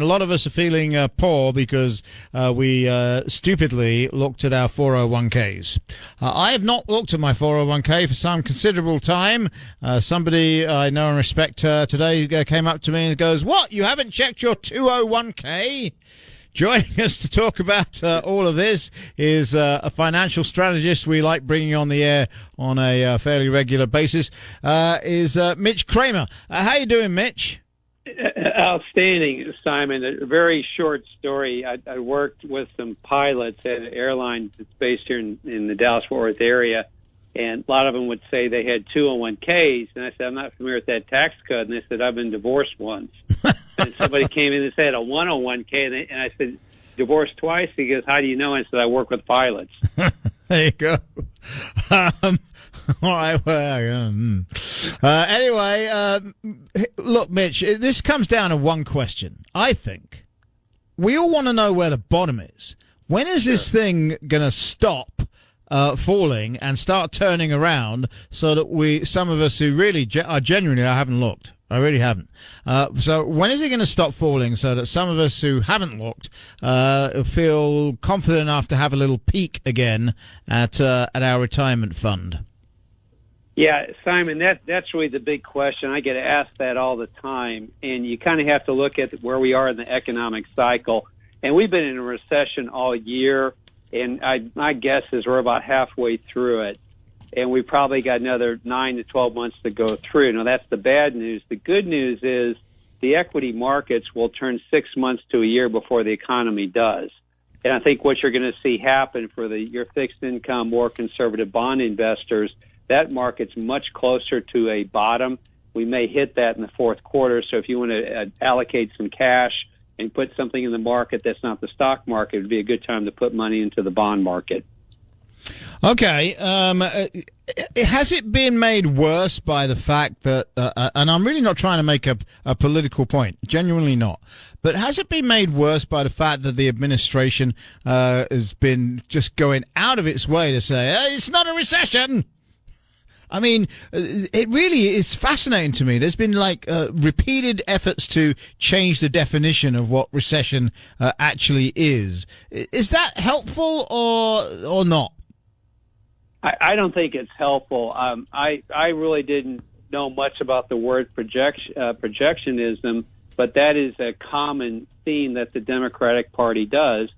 and a lot of us are feeling poor because we stupidly looked at our 401ks. I have not looked at my 401k for some considerable time. Somebody I know and respect today came up to me and goes, "What? You haven't checked your 201k?" Joining us to talk about all of this is a financial strategist we like bringing on the air on a fairly regular basis, is Mitch Kramer. How you doing, Mitch? Outstanding, Simon. A very short story. I worked with some pilots at an airline that's based here in the Dallas-Fort Worth area, and a lot of them would say they had 201ks, and I said, I'm not familiar with that tax code, and they said, I've been divorced once. And somebody came in and said a 101k, and I said, divorced twice? He goes, how do you know? And I said, I work with pilots. There you go. All right. Well, anyway, look, Mitch, this comes down to one question. I think we all want to know where the bottom is. When is this thing going to stop falling and start turning around so that some of us who really are genuinely, I haven't looked. I really haven't. So when is it going to stop falling so that some of us who haven't looked feel confident enough to have a little peek again at our retirement fund? Yeah, Simon, that's really the big question. I get asked that all the time, and you kind of have to look at where we are in the economic cycle. And we've been in a recession all year, and my guess is we're about halfway through it. And we probably got another 9 to 12 months to go through. Now, that's the bad news. The good news is the equity markets will turn 6 months to a year before the economy does. And I think what you're going to see happen for your fixed income, more conservative bond investors, that market's much closer to a bottom. We may hit that in the fourth quarter. So if you want to allocate some cash and put something in the market that's not the stock market, it would be a good time to put money into the bond market. Okay. Has it been made worse by the fact that, and I'm really not trying to make a political point, genuinely not, but has it been made worse by the fact that the administration has been just going out of its way to say, hey, it's not a recession? I mean, it really is fascinating to me. There's been repeated efforts to change the definition of what recession actually is. Is that helpful or not? I don't think it's helpful. I really didn't know much about the word projectionism, but that is a common theme that the Democratic Party does,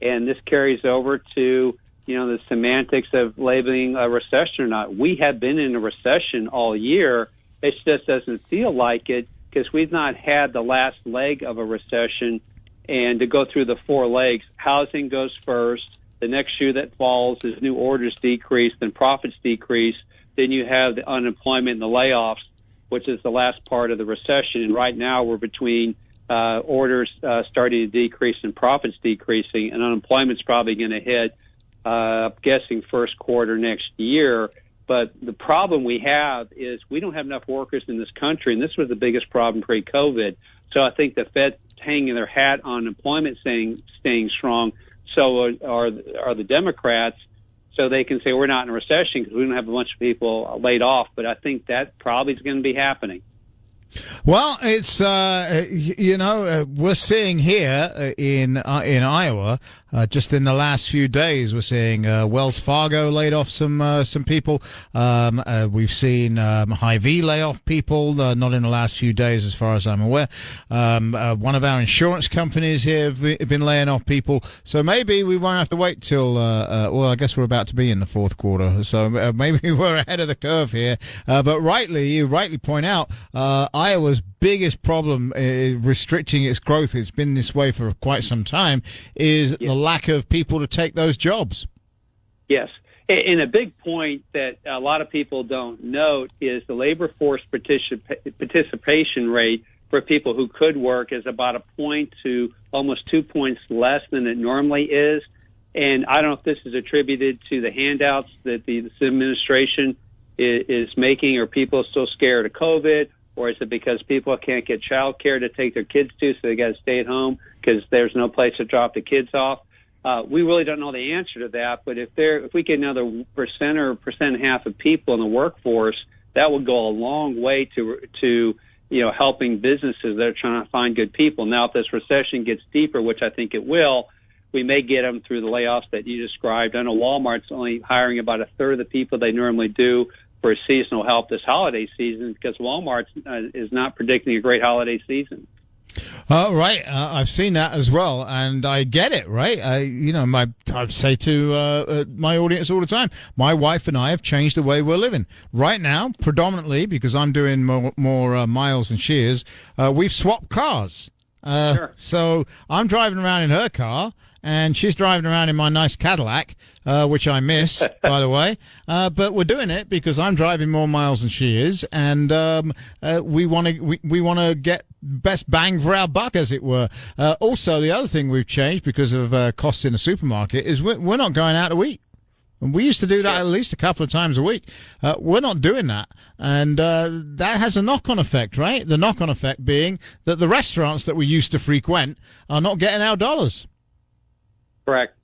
and this carries over to the semantics of labeling a recession or not. We have been in a recession all year. It just doesn't feel like it because we've not had the last leg of a recession. And to go through the four legs, housing goes first. The next shoe that falls is new orders decrease, then profits decrease. Then you have the unemployment and the layoffs, which is the last part of the recession. And right now we're between orders starting to decrease and profits decreasing, and unemployment's probably going to hit, I'm guessing, first quarter next year. But the problem we have is we don't have enough workers in this country, and this was the biggest problem pre-COVID. So I think the Fed's hanging their hat on employment staying strong. So are the Democrats, so they can say we're not in a recession because we don't have a bunch of people laid off. But I think that probably is going to be happening. Well, it's we're seeing here in Iowa, just in the last few days, we're seeing Wells Fargo laid off some people. We've seen Hy-Vee lay off people, not in the last few days, as far as I'm aware. One of our insurance companies here have been laying off people. So maybe we won't have to wait till. Well, I guess we're about to be in the fourth quarter, so maybe we're ahead of the curve here. But you rightly point out. Iowa's biggest problem restricting its growth, it's been this way for quite some time, is the lack of people to take those jobs. Yes. And a big point that a lot of people don't note is the labor force participation rate for people who could work is about a point to almost 2 points less than it normally is. And I don't know if this is attributed to the handouts that this administration is making, or people are still scared of COVID, or is it because people can't get child care to take their kids to, so they got to stay at home because there's no place to drop the kids off? We really don't know the answer to that, but if we get another percent or percent and a half of people in the workforce, that would go a long way to helping businesses that are trying to find good people. Now, if this recession gets deeper, which I think it will, we may get them through the layoffs that you described. I know Walmart's only hiring about a third of the people they normally do for seasonal help this holiday season because Walmart is not predicting a great holiday season. Right. I've seen that as well, and I get it, right? I say to my audience all the time, my wife and I have changed the way we're living. Right now, predominantly, because I'm doing more miles and shears, we've swapped cars. Sure. So I'm driving around in her car, and she's driving around in my nice Cadillac, which I miss, by the way. But we're doing it because I'm driving more miles than she is, and we want to get best bang for our buck, as it were. Also, the other thing we've changed because of costs in the supermarket is we're not going out to eat. And we used to do that at least a couple of times a week. We're not doing that. And that has a knock-on effect, right? The knock-on effect being that the restaurants that we used to frequent are not getting our dollars. Correct.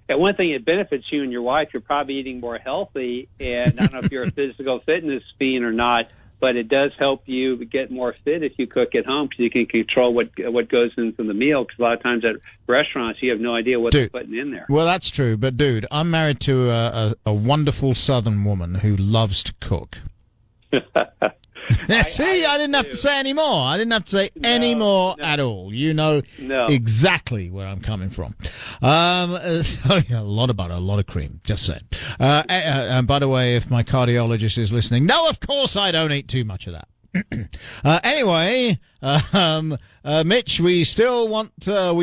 And one thing, it benefits you and your wife. You're probably eating more healthy. And I don't know if you're a physical fitness fiend or not, but it does help you get more fit if you cook at home because you can control what goes into the meal. Because a lot of times at restaurants, you have no idea what they're putting in there. Well, that's true. But, dude, I'm married to a wonderful Southern woman who loves to cook. See, I didn't have to say any more. I didn't have to say any more at all. You know exactly where I'm coming from. So, yeah, a lot of butter, a lot of cream. Just saying. And by the way, if my cardiologist is listening, no, of course I don't eat too much of that. Anyway, Mitch, we still want to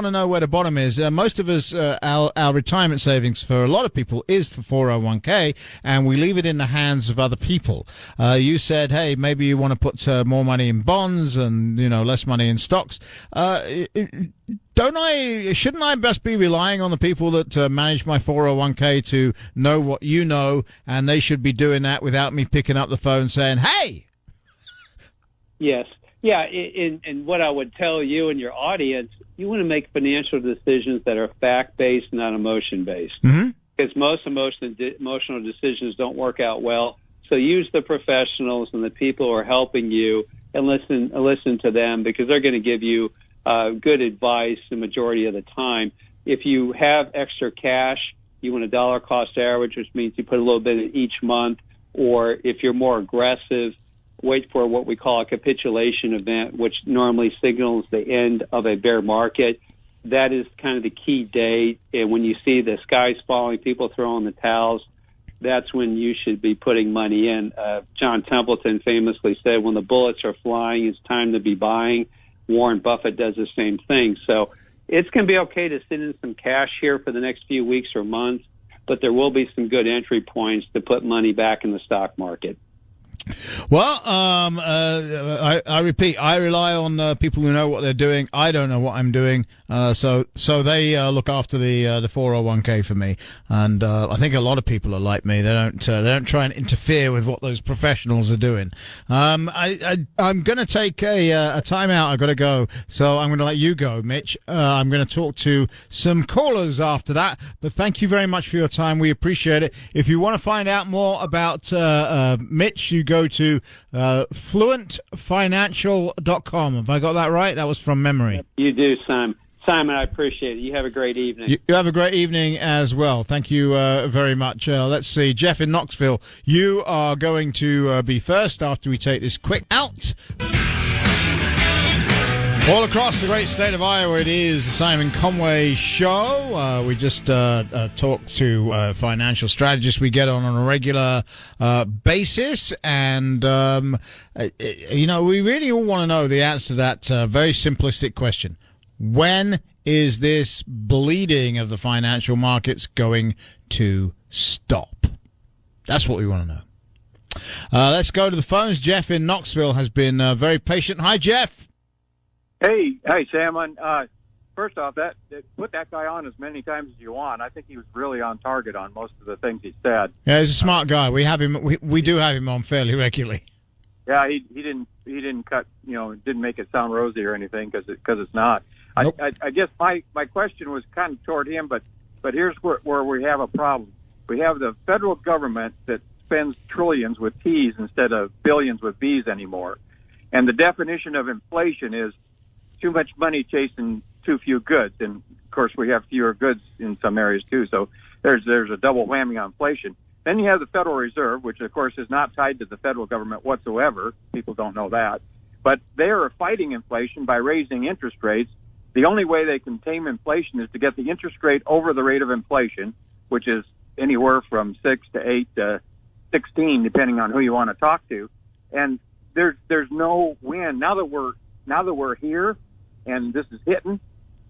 know where the bottom is. Most of us, our retirement savings for a lot of people is the 401k, and we leave it in the hands of other people. You said, hey, maybe you want to put more money in bonds and less money in stocks. Shouldn't I best be relying on the people that manage my 401k to know what you know, and they should be doing that without me picking up the phone saying, hey? Yes. Yeah. And what I would tell you and your audience, you want to make financial decisions that are fact-based, not emotion-based. Mm-hmm. Because most emotional decisions don't work out well. So use the professionals and the people who are helping you and listen to them because they're going to give you good advice the majority of the time. If you have extra cash, you want a dollar cost average, which means you put a little bit in each month. Or if you're more aggressive, wait for what we call a capitulation event, which normally signals the end of a bear market. That is kind of the key date. And when you see the skies falling, people throwing the towels, that's when you should be putting money in. John Templeton famously said, when the bullets are flying, it's time to be buying. Warren Buffett does the same thing. So it's going to be okay to sit in some cash here for the next few weeks or months, but there will be some good entry points to put money back in the stock market. Well, I repeat, I rely on people who know what they're doing. I don't know what I'm doing, so they look after the 401k for me. And I think a lot of people are like me. They don't try and interfere with what those professionals are doing. I'm going to take a time out. I've got to go, so I'm going to let you go, Mitch. I'm going to talk to some callers after that. But thank you very much for your time. We appreciate it. If you want to find out more about Mitch, you go to fluentfinancial.com. Have I got that right? That was from memory. You do, Simon. Simon, I appreciate it. You have a great evening. You have a great evening as well. Thank you very much. Let's see. Jeff in Knoxville, you are going to be first after we take this quick out. All across the great state of Iowa, it is the Simon Conway Show. We just talk to financial strategists we get on a regular basis. And, we really all want to know the answer to that very simplistic question. When is this bleeding of the financial markets going to stop? That's what we want to know. Let's go to the phones. Jeff in Knoxville has been very patient. Hi, Jeff. Hey, Sam. First off, put that guy on as many times as you want. I think he was really on target on most of the things he said. Yeah, he's a smart guy. We have him. We do have him on fairly regularly. Yeah, he didn't cut. Didn't make it sound rosy or anything because it's not. Nope. I guess my question was kind of toward him, but here's where we have a problem. We have the federal government that spends trillions with T's instead of billions with B's anymore. And the definition of inflation is too much money chasing too few goods. And of course, we have fewer goods in some areas too. So there's a double whammy on inflation. Then you have the Federal Reserve, which of course is not tied to the federal government whatsoever. People don't know that. But they are fighting inflation by raising interest rates. The only way they can tame inflation is to get the interest rate over the rate of inflation, which is anywhere from 6 to 8 to 16, depending on who you want to talk to. And there's no win. Now that we're here and this is hitting,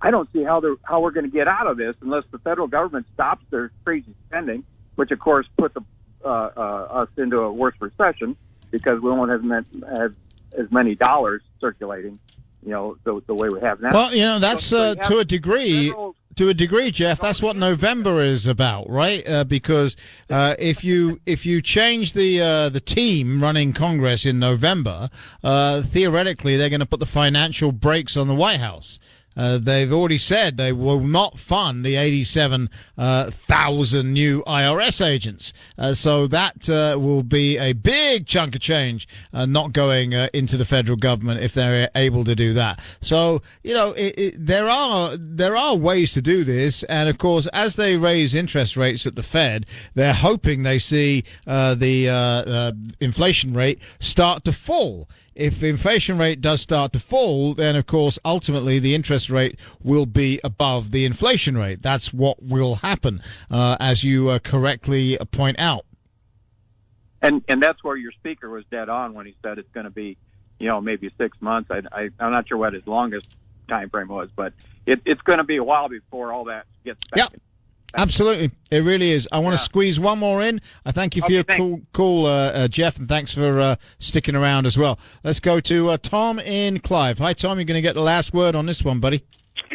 I don't see how we're going to get out of this unless the federal government stops their crazy spending, which of course put us into a worse recession because we won't have as many dollars circulating, the way we have now. Well, that's to a degree. To a degree, Jeff, that's what November is about, right? Because if you change the team running Congress in November, theoretically they're going to put the financial brakes on the White House. They've already said they will not fund the 87,000 new IRS agents. So that will be a big chunk of change not going into the federal government if they're able to do that. So, there are ways to do this. And, of course, as they raise interest rates at the Fed, they're hoping they see the inflation rate start to fall. If the inflation rate does start to fall, then, of course, ultimately the interest rate will be above the inflation rate. That's what will happen, as you correctly point out. And that's where your speaker was dead on when he said it's going to be, maybe 6 months. I'm not sure what his longest time frame was, but it's going to be a while before all that gets back. Yep. Absolutely. It really is. I want to squeeze one more in. I thank you for your call, Jeff, and thanks for sticking around as well. Let's go to Tom in Clive. Hi, Tom. You're going to get the last word on this one, buddy.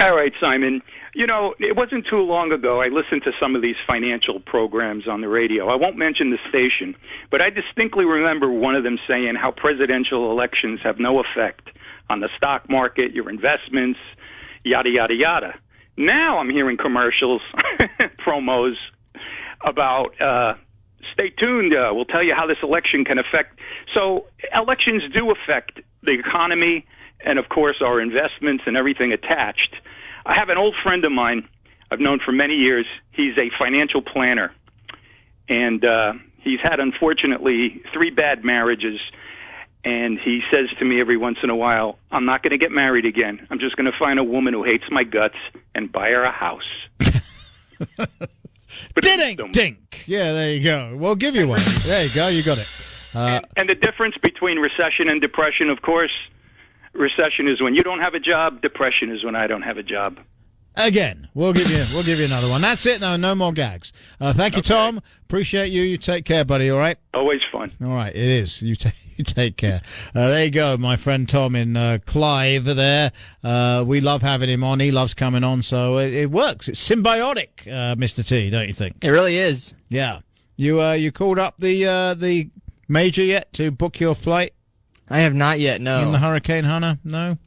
All right, Simon. It wasn't too long ago I listened to some of these financial programs on the radio. I won't mention the station, but I distinctly remember one of them saying how presidential elections have no effect on the stock market, your investments, yada, yada, yada. Now I'm hearing commercials, promos about stay tuned. We'll tell you how this election can affect. So elections do affect the economy and, of course, our investments and everything attached. I have an old friend of mine I've known for many years. He's a financial planner, and he's had, unfortunately, 3 bad marriages. And he says to me every once in a while, I'm not going to get married again. I'm just going to find a woman who hates my guts and buy her a house. Dink. Yeah, there you go. We'll give you one. There you go. You got it. And the difference between recession and depression, of course, recession is when you don't have a job. Depression is when I don't have a job. Again, we'll give you another one. That's it. No more gags. Thank you, Tom. Appreciate you. You take care, buddy. All right. Always fun. All right. It is. You take care. There you go, my friend Tom in Clive. There. We love having him on. He loves coming on. So it works. It's symbiotic, Mr. T. Don't you think? It really is. Yeah. You called up the major yet to book your flight? I have not yet. No. In the Hurricane Hunter? No.